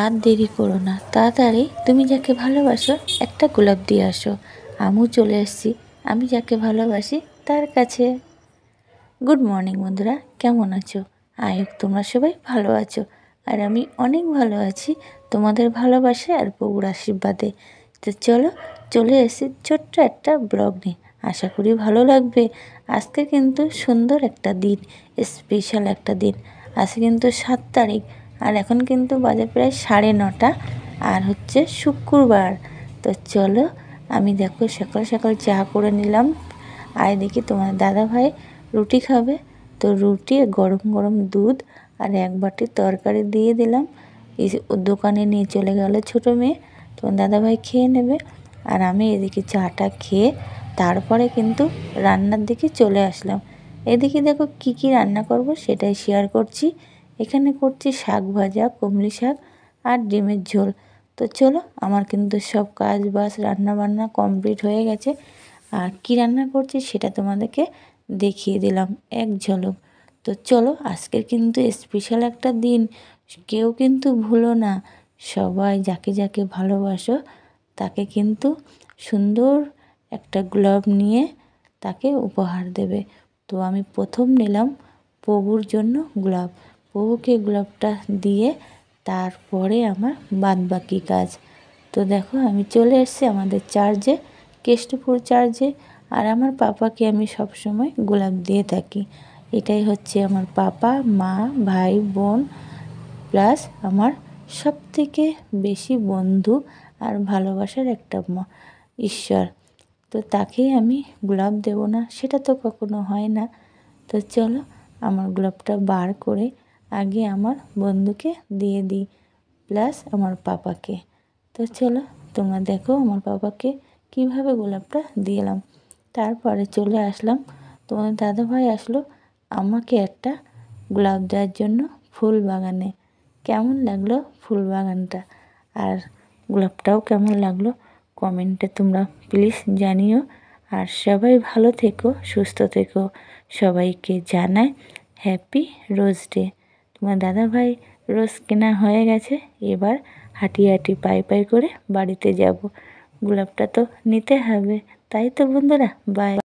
আর দেরি করো না, তাড়াতাড়ি তুমি যাকে ভালোবাসো একটা গোলাপ দিয়ে আসো। আমিও চলে এসেছি আমি যাকে ভালোবাসি তার কাছে। গুড মর্নিং বন্ধুরা, কেমন আছো? আই হোপ তোমরা সবাই ভালো আছো। আর আমি অনেক ভালো আছি তোমাদের ভালোবাসা আর প্রভুর আশীর্বাদে। তো চলো, চলে এসেছি ছোট্ট একটা ব্লগ নিয়ে, আশা করি ভালো লাগবে। আজকে কিন্তু সুন্দর একটা দিন, স্পেশাল একটা দিন। আজকে কিন্তু 7 তারিখ, আর এখন কিন্তু বাজে প্রায় 9:30, আর হচ্ছে শুক্রবার। তো চলো, আমি দেখো সকাল সকাল চা করে নিলাম। আর দেখি তোমার দাদা ভাই রুটি খাবে, তো রুটি গরম গরম দুধ আর 1 বাটি তরকারি দিয়ে দিলাম। দোকানে নিয়ে চলে গেল ছোটো মেয়ে, তোমার দাদাভাই খেয়ে নেবে। আর আমি এদিকে চাটা খেয়ে তারপরে কিন্তু রান্নার দিকে চলে আসলাম। এদিকে দেখো কি কি রান্না করব সেটাই শেয়ার করছি। এখানে করছি শাক ভাজা, কুমড়ি শাক আর ডিমের ঝোল। তো চলো, আমার কিন্তু সব কাজ বাজ রান্না বান্না কমপ্লিট হয়ে গেছে। আর কি রান্না করছি সেটা তোমাদেরকে দেখিয়ে দিলাম এক ঝলক। তো চলো, আজকের কিন্তু স্পেশাল একটা দিন, কেউ কিন্তু ভুলো না। সবাই যাকে যাকে ভালোবাসো তাকে কিন্তু সুন্দর একটা গোলাপ নিয়ে তাকে উপহার দেবে। তো আমি প্রথম নিলাম প্রভুর জন্য গোলাপ, প্রভুকে গোলাপটা দিয়ে তারপরে আমার বাদবাকি কাজ। তো দেখো আমি চলে এসেছি আমাদের চার্চে, কেষ্টপুর চার্চে। আর আমার পাপাকে আমি সব সময় গোলাপ দিয়ে থাকি। এটাই হচ্ছে আমার পাপা, মা, ভাই, বোন, প্লাস আমার সবথেকে বেশি বন্ধু আর ভালোবাসার একটা ঈশ্বর। তো তাকেই আমি গোলাপ দেব না, সেটা তো কখনো হয় না। তো চলো, আমার গোলাপটা বার করে আগে আমার বন্ধুকে দিয়ে দিই, প্লাস আমার পাপাকে। তো চলো, তোমরা দেখো আমার পাপাকে কিভাবে গোলাপটা দিলাম। তারপরে চলে আসলাম, তোমার দাদাভাই আসলো আমাকে একটা গোলাপ দেওয়ার জন্য ফুল বাগানে। কেমন লাগলো ফুল বাগানটা আর গোলাপটাও কেমন লাগলো কমেন্টে তোমরা প্লিজ জানিও। আর সবাই ভালো থেকো, সুস্থ থেকো। সবাইকে জানাই হ্যাপি রোজ ডে। তোমার দাদাভাই রোজ কেনা হয়ে গেছে, এবার হাঁটি হাঁটি পাই পাই করে বাড়িতে যাব। গোলাপটা তো নিতে হবে, তাই তো বন্ধুরা, বাই।